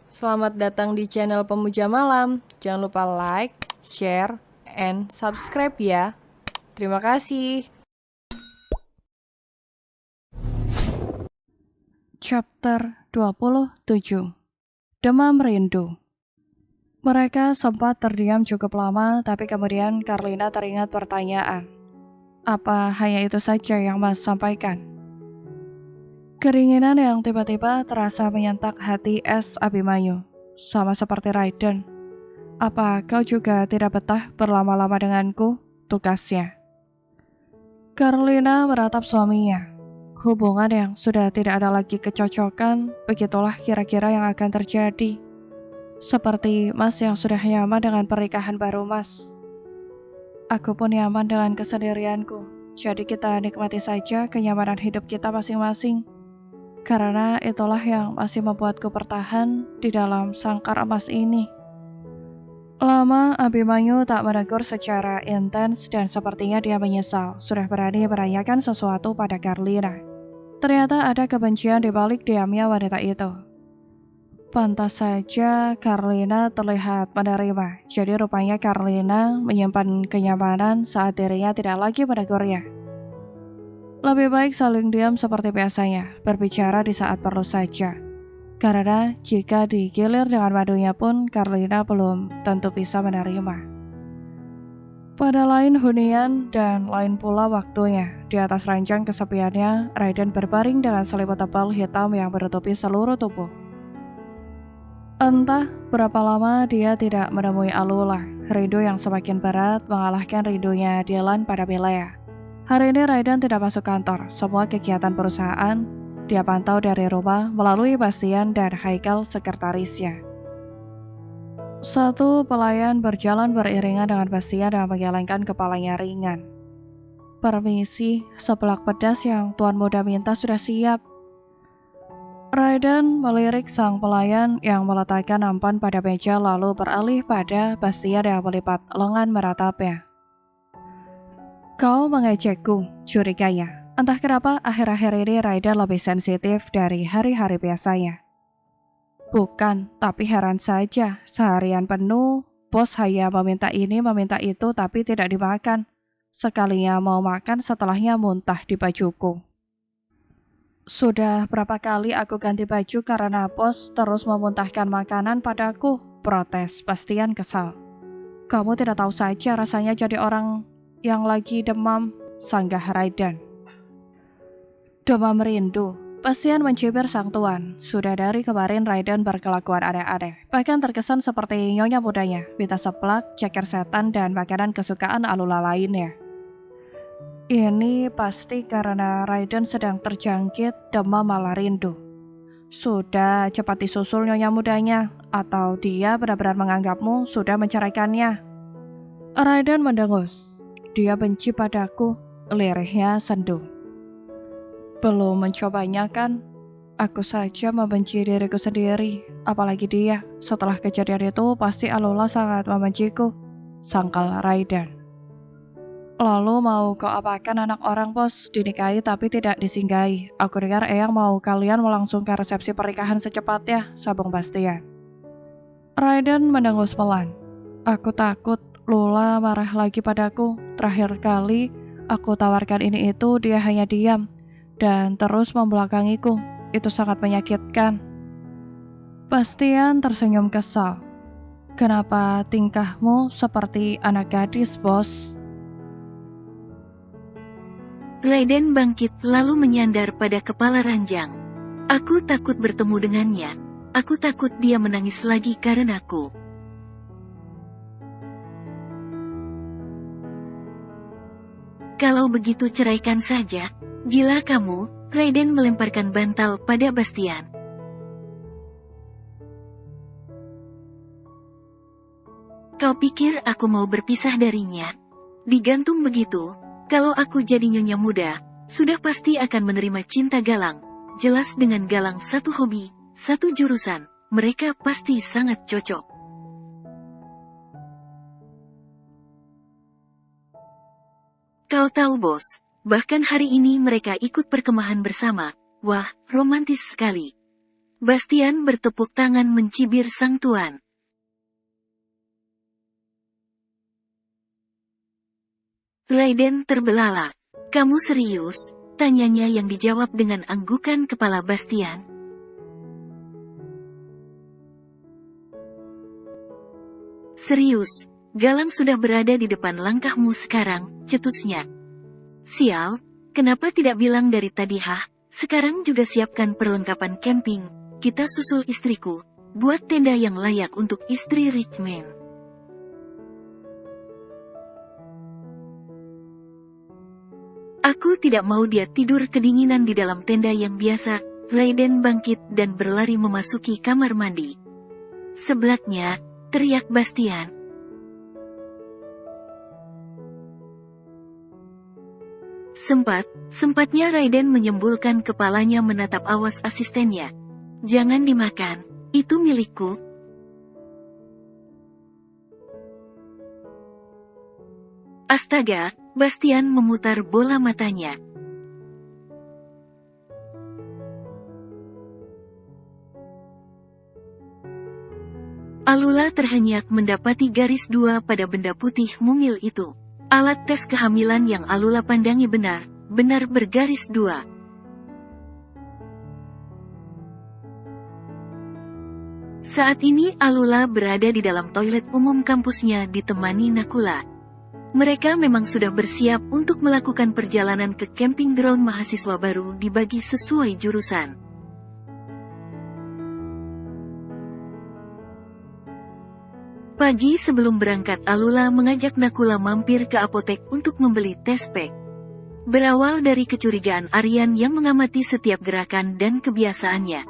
Selamat datang di channel Pemuja Malam. Jangan lupa like, share, and subscribe ya. Terima kasih. Chapter 27. Demam Rindu. Mereka sempat terdiam cukup lama, tapi kemudian Karlina teringat pertanyaan. Apa hanya itu saja yang Mas sampaikan? Keringinan yang tiba-tiba terasa menyentak hati S. Abimanyu, sama seperti Raiden. Apa kau juga tidak betah berlama-lama denganku? Tugasnya. Karlina meratap suaminya. Hubungan yang sudah tidak ada lagi kecocokan, begitulah kira-kira yang akan terjadi. Seperti Mas yang sudah nyaman dengan pernikahan baru Mas. Aku pun nyaman dengan kesendirianku, jadi kita nikmati saja kenyamanan hidup kita masing-masing. Karena itulah yang masih membuatku bertahan di dalam sangkar emas ini. Lama Abimanyu tak menegur secara intens dan sepertinya dia menyesal sudah berani menanyakan sesuatu pada Karlina. Ternyata ada kebencian di balik diamnya wanita itu. Pantas saja Karlina terlihat menerima, jadi rupanya Karlina menyimpan kenyamanan saat dirinya tidak lagi menegurnya. Lebih baik saling diam seperti biasanya, berbicara di saat perlu saja. Karena jika digilir dengan madunya pun Karlina belum tentu bisa menerima. Pada lain hunian dan lain pula waktunya, di atas ranjang kesepiannya, Raiden berbaring dengan selimut tebal hitam yang menutupi seluruh tubuh. Entah berapa lama dia tidak menemui Alula, rindu yang semakin berat mengalahkan rindunya Dylan pada Milea. Hari ini Raiden tidak masuk kantor, semua kegiatan perusahaan dia pantau dari rumah melalui Bastian dan Haikal sekretarisnya. Satu pelayan berjalan beriringan dengan Bastian dan menggelengkan kepalanya ringan. Permisi, sebelak pedas yang Tuan Muda minta sudah siap. Raiden melirik sang pelayan yang meletakkan nampan pada meja lalu beralih pada Bastian yang melipat lengan meratapnya. Kau mengejekku, curiganya. Entah kenapa akhir-akhir ini Raiden lebih sensitif dari hari-hari biasanya. Bukan, tapi heran saja, seharian penuh, bos hanya meminta ini meminta itu tapi tidak dimakan. Sekalinya mau makan setelahnya muntah di bajuku. Sudah berapa kali aku ganti baju karena bos terus memuntahkan makanan padaku, protes Bastian kesal. Kamu tidak tahu saja rasanya jadi orang yang lagi demam, sanggah Raiden. Demam rindu. Bastian mencibir sang tuan. Sudah dari kemarin Raiden berkelakuan aneh-aneh. Bahkan terkesan seperti nyonya mudanya, minta seplak, ceker setan, dan makanan kesukaan Alula lainnya. Ini pasti karena Raiden sedang terjangkit demam malah rindu. Sudah cepat disusul nyonya mudanya, atau dia benar-benar menganggapmu sudah menceraikannya. Raiden mendengus. Dia benci padaku, lirihnya sendu. Belum mencobanya kan? Aku saja membenci diriku sendiri, apalagi dia. Setelah kejadian itu pasti Alula sangat membenciku, sangkal Raiden. Lalu mau kau apakan anak orang bos, dinikahi tapi tidak disinggahi. Aku dengar Eyang mau kalian melangsungkan resepsi pernikahan secepatnya, sambung Bastian. Raiden mendengus pelan. Aku takut Lula marah lagi padaku. Terakhir kali aku tawarkan ini itu dia hanya diam dan terus membelakangiku. Itu sangat menyakitkan. Bastian tersenyum kesal. Kenapa tingkahmu seperti anak gadis, bos? Raiden bangkit lalu menyandar pada kepala ranjang. Aku takut bertemu dengannya. Aku takut dia menangis lagi karenaku. Kalau begitu ceraikan saja. Gila kamu, Raiden melemparkan bantal pada Bastian. Kau pikir aku mau berpisah darinya? Digantung begitu. Kalau aku jadi nyonya muda, sudah pasti akan menerima cinta Galang. Jelas dengan Galang satu hobi, satu jurusan, mereka pasti sangat cocok. Kau tahu bos, bahkan hari ini mereka ikut perkemahan bersama. Wah, romantis sekali. Bastian bertepuk tangan mencibir sang tuan. Raiden terbelalak. Kamu serius? Tanyanya yang dijawab dengan anggukan kepala Bastian. Serius, Galang sudah berada di depan langkahmu sekarang, cetusnya. Sial, kenapa tidak bilang dari tadi Sekarang juga siapkan perlengkapan camping, kita susul istriku, buat tenda yang layak untuk istri Richman. Aku tidak mau dia tidur kedinginan di dalam tenda yang biasa. Raiden bangkit dan berlari memasuki kamar mandi. Sebelaknya, teriak Bastian. Sempatnya Raiden menyembulkan kepalanya menatap awas asistennya. Jangan dimakan, itu milikku. Astaga, Bastian memutar bola matanya. Alula terhenyak mendapati garis 2 pada benda putih mungil itu. Alat tes kehamilan yang Alula pandangi benar bergaris 2. Saat ini Alula berada di dalam toilet umum kampusnya ditemani Nakula. Mereka memang sudah bersiap untuk melakukan perjalanan ke camping ground mahasiswa baru dibagi sesuai jurusan. Pagi sebelum berangkat Alula mengajak Nakula mampir ke apotek untuk membeli tes pack. Berawal dari kecurigaan Aryan yang mengamati setiap gerakan dan kebiasaannya.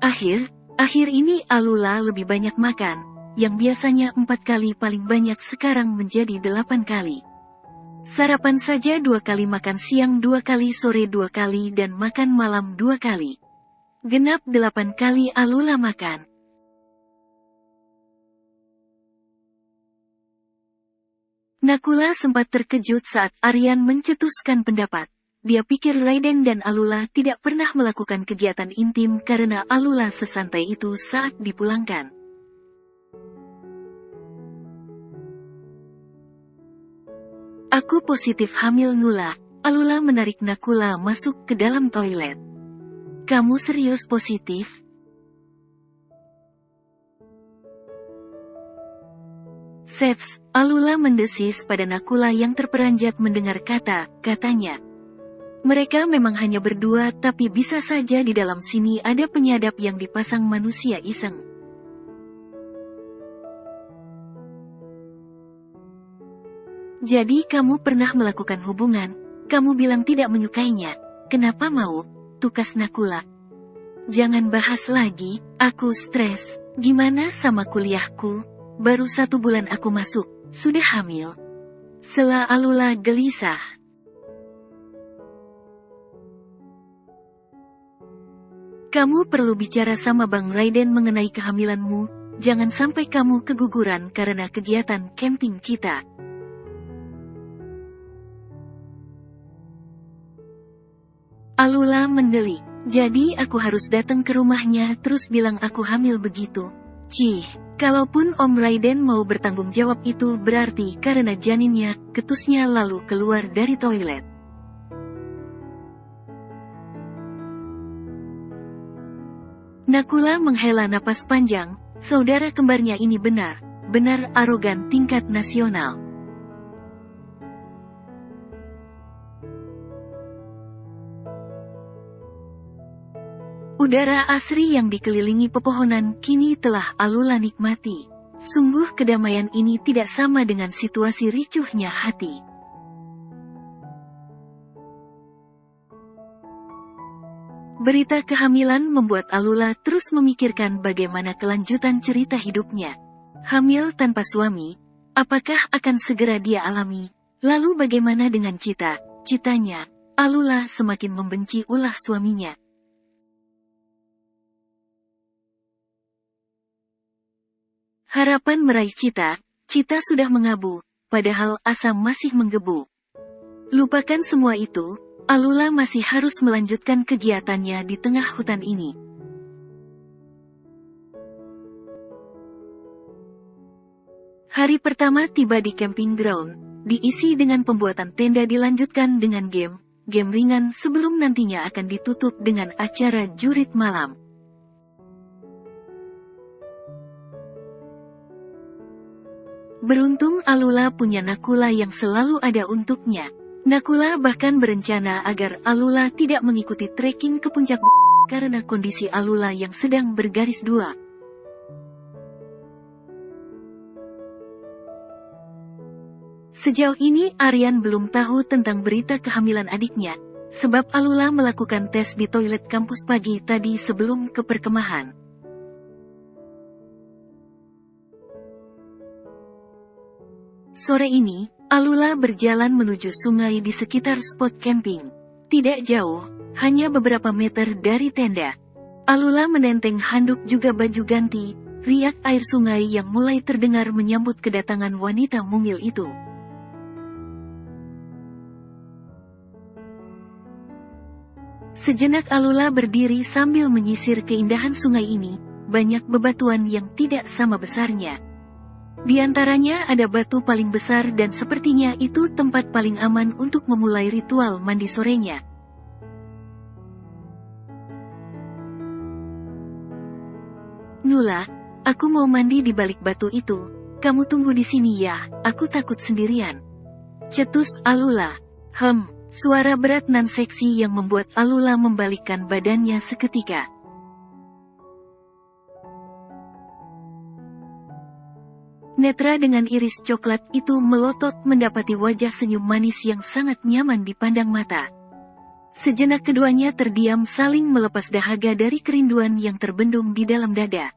Akhir ini Alula lebih banyak makan, yang biasanya 4 kali paling banyak sekarang menjadi 8 kali. Sarapan saja 2 kali, makan siang 2 kali, sore 2 kali dan makan malam 2 kali. Genap 8 kali Alula makan. Nakula sempat terkejut saat Aryan mencetuskan pendapat. Dia pikir Raiden dan Alula tidak pernah melakukan kegiatan intim karena Alula sesantai itu saat dipulangkan. Aku positif hamil Nula. Alula menarik Nakula masuk ke dalam toilet. Kamu serius positif? Sets, Alula mendesis pada Nakula yang terperanjat mendengar katanya. Mereka memang hanya berdua, tapi bisa saja di dalam sini ada penyadap yang dipasang manusia iseng. Jadi kamu pernah melakukan hubungan, kamu bilang tidak menyukainya, kenapa mau? Tukas Nakula. Jangan bahas lagi, aku stres. Gimana sama kuliahku? Baru 1 bulan aku masuk, sudah hamil. Sela Alula gelisah. Kamu perlu bicara sama Bang Raiden mengenai kehamilanmu, jangan sampai kamu keguguran karena kegiatan camping kita. Alula mendelik. Jadi aku harus datang ke rumahnya terus bilang aku hamil begitu. Cih, kalaupun Om Raiden mau bertanggung jawab itu berarti karena janinnya, ketusnya lalu keluar dari toilet. Nakula menghela napas panjang, saudara kembarnya ini benar arogan tingkat nasional. Udara asri yang dikelilingi pepohonan kini telah Alula nikmati. Sungguh kedamaian ini tidak sama dengan situasi ricuhnya hati. Berita kehamilan membuat Alula terus memikirkan bagaimana kelanjutan cerita hidupnya. Hamil tanpa suami, apakah akan segera dia alami? Lalu bagaimana dengan citanya? Alula semakin membenci ulah suaminya. Harapan meraih cita sudah mengabu, padahal asa masih menggebu. Lupakan semua itu, Alula masih harus melanjutkan kegiatannya di tengah hutan ini. Hari pertama tiba di camping ground, diisi dengan pembuatan tenda dilanjutkan dengan game ringan sebelum nantinya akan ditutup dengan acara jurit malam. Beruntung Alula punya Nakula yang selalu ada untuknya. Nakula bahkan berencana agar Alula tidak mengikuti trekking ke puncak karena kondisi Alula yang sedang bergaris dua. Sejauh ini Aryan belum tahu tentang berita kehamilan adiknya, sebab Alula melakukan tes di toilet kampus pagi tadi sebelum ke perkemahan. Sore ini, Alula berjalan menuju sungai di sekitar spot camping. Tidak jauh, hanya beberapa meter dari tenda. Alula menenteng handuk juga baju ganti, riak air sungai yang mulai terdengar menyambut kedatangan wanita mungil itu. Sejenak Alula berdiri sambil menyisir keindahan sungai ini, banyak bebatuan yang tidak sama besarnya. Di antaranya ada batu paling besar dan sepertinya itu tempat paling aman untuk memulai ritual mandi sorenya. Nula, aku mau mandi di balik batu itu. Kamu tunggu di sini ya, aku takut sendirian. Cetus Alula. Suara berat nan seksi yang membuat Alula membalikkan badannya seketika. Netra dengan iris coklat itu melotot mendapati wajah senyum manis yang sangat nyaman dipandang mata. Sejenak keduanya terdiam saling melepas dahaga dari kerinduan yang terbendung di dalam dada.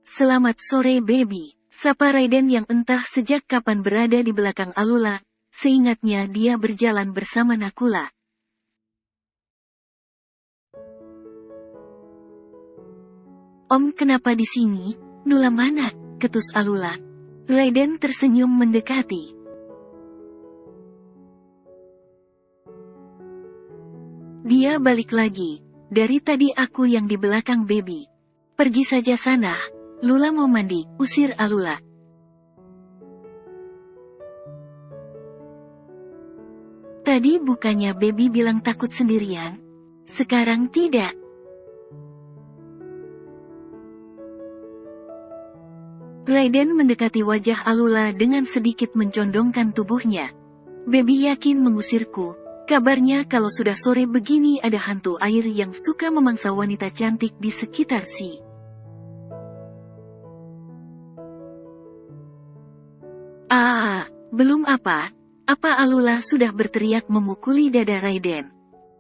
Selamat sore baby, sapa Raiden yang entah sejak kapan berada di belakang Alula, seingatnya dia berjalan bersama Nakula. Om kenapa di sini? Nula mana? Ketus Alula. Raiden tersenyum mendekati. Dia balik lagi. Dari tadi aku yang di belakang baby. Pergi saja sana. Lula mau mandi, usir Alula. Tadi bukannya baby bilang takut sendirian? Sekarang tidak. Raiden mendekati wajah Alula dengan sedikit mencondongkan tubuhnya. Baby yakin mengusirku. Kabarnya kalau sudah sore begini ada hantu air yang suka memangsa wanita cantik di sekitar si. Belum apa. Apa Alula sudah berteriak memukuli dada Raiden?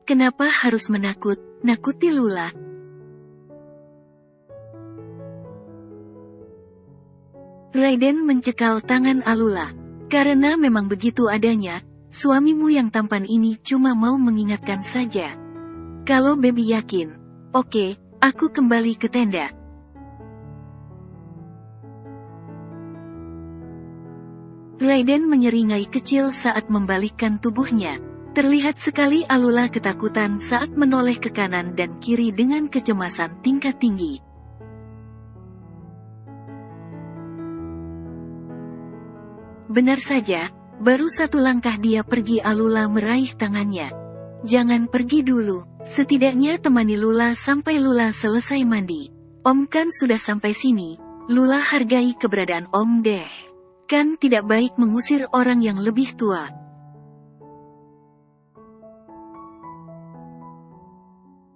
Kenapa harus nakuti Lula? Raiden mencekal tangan Alula. Karena memang begitu adanya, suamimu yang tampan ini cuma mau mengingatkan saja. Kalau baby yakin, oke, aku kembali ke tenda. Raiden menyeringai kecil saat membalikkan tubuhnya. Terlihat sekali Alula ketakutan saat menoleh ke kanan dan kiri dengan kecemasan tingkat tinggi. Benar saja, baru satu langkah dia pergi Alula meraih tangannya. Jangan pergi dulu, setidaknya temani Lula sampai Lula selesai mandi. Om kan sudah sampai sini, Lula hargai keberadaan Om deh. Kan tidak baik mengusir orang yang lebih tua.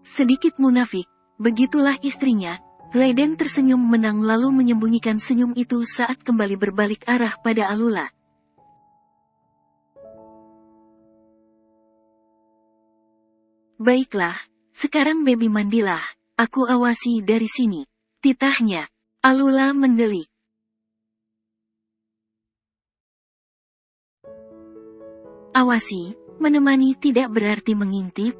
Sedikit munafik, begitulah istrinya. Raiden tersenyum menang lalu menyembunyikan senyum itu saat kembali berbalik arah pada Alula. Baiklah, sekarang baby mandilah, aku awasi dari sini. Titahnya, Alula mendelik. Awasi, menemani tidak berarti mengintip.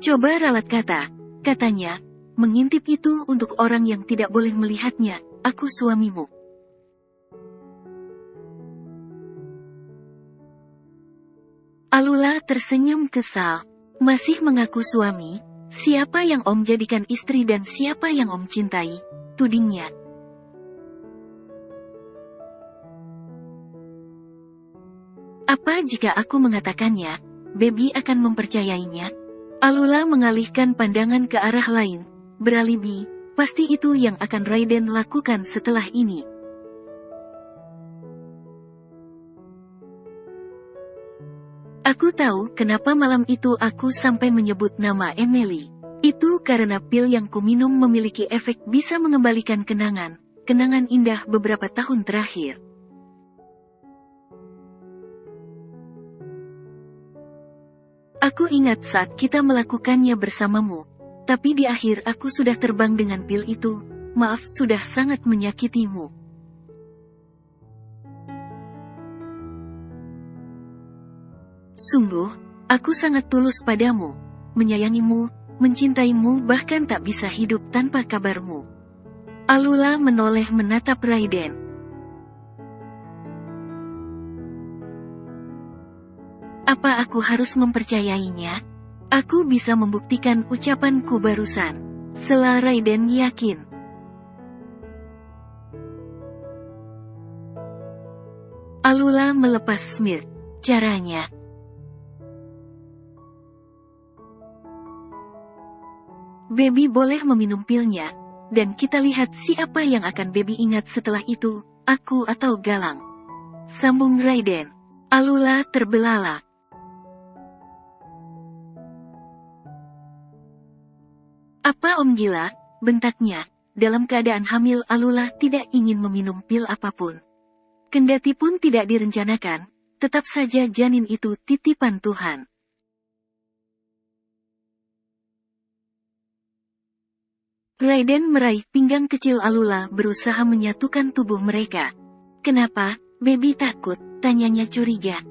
Coba ralat kata, katanya. Mengintip itu untuk orang yang tidak boleh melihatnya, aku suamimu. Alula tersenyum kesal. Masih mengaku suami? Siapa yang Om jadikan istri dan siapa yang Om cintai? Tudingnya. Apa jika aku mengatakannya, Baby akan mempercayainya? Alula mengalihkan pandangan ke arah lain, beralibi, pasti itu yang akan Raiden lakukan setelah ini. Aku tahu kenapa malam itu aku sampai menyebut nama Emily. Itu karena pil yang kuminum memiliki efek bisa mengembalikan kenangan indah beberapa tahun terakhir. Aku ingat saat kita melakukannya bersamamu, tapi di akhir aku sudah terbang dengan pil itu. Maaf sudah sangat menyakitimu. Sungguh, aku sangat tulus padamu, menyayangimu, mencintaimu bahkan tak bisa hidup tanpa kabarmu. Alula menoleh menatap Raiden. Apa aku harus mempercayainya? Aku bisa membuktikan ucapanku barusan. Sela Raiden yakin. Alula melepas smirk. Caranya. Baby boleh meminum pilnya, dan kita lihat siapa yang akan Baby ingat setelah itu, aku atau Galang. Sambung Raiden. Alula terbelalak. Apa Om gila? Bentaknya. Dalam keadaan hamil Alula tidak ingin meminum pil apapun. Kendati pun tidak direncanakan, tetap saja janin itu titipan Tuhan. Raiden meraih pinggang kecil Alula berusaha menyatukan tubuh mereka. Kenapa, Baby takut? Tanyanya curiga.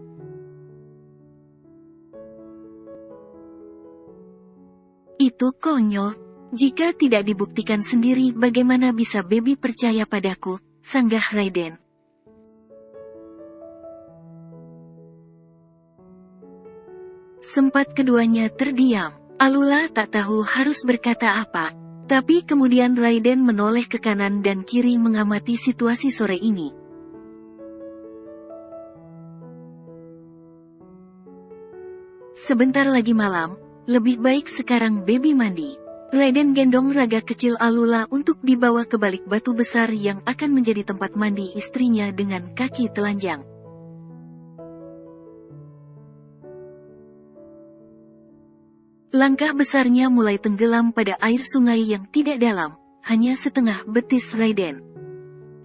Itu konyol. Jika tidak dibuktikan sendiri bagaimana bisa Baby percaya padaku, sanggah Raiden. Sempat keduanya terdiam. Alula tak tahu harus berkata apa. Tapi kemudian Raiden menoleh ke kanan dan kiri mengamati situasi sore ini. Sebentar lagi malam, lebih baik sekarang Baby mandi. Raiden gendong raga kecil Alula untuk dibawa ke balik batu besar yang akan menjadi tempat mandi istrinya dengan kaki telanjang. Langkah besarnya mulai tenggelam pada air sungai yang tidak dalam, hanya setengah betis Raiden.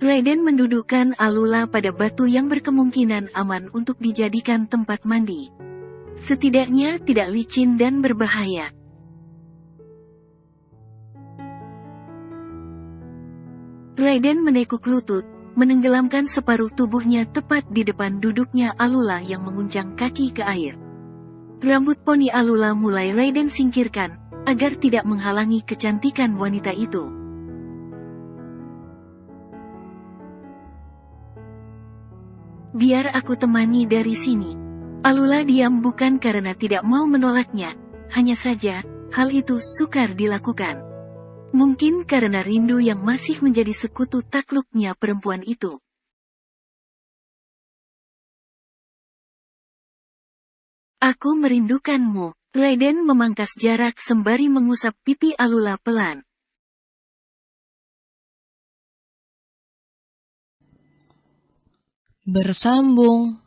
Raiden mendudukkan Alula pada batu yang berkemungkinan aman untuk dijadikan tempat mandi. Setidaknya tidak licin dan berbahaya. Raiden menekuk lutut, menenggelamkan separuh tubuhnya tepat di depan duduknya Alula yang menguncang kaki ke air. Rambut poni Alula mulai Raiden singkirkan, agar tidak menghalangi kecantikan wanita itu. Biar aku temani dari sini. Alula diam bukan karena tidak mau menolaknya, hanya saja, hal itu sukar dilakukan. Mungkin karena rindu yang masih menjadi sekutu takluknya perempuan itu. Aku merindukanmu. Raiden memangkas jarak sembari mengusap pipi Alula pelan. Bersambung.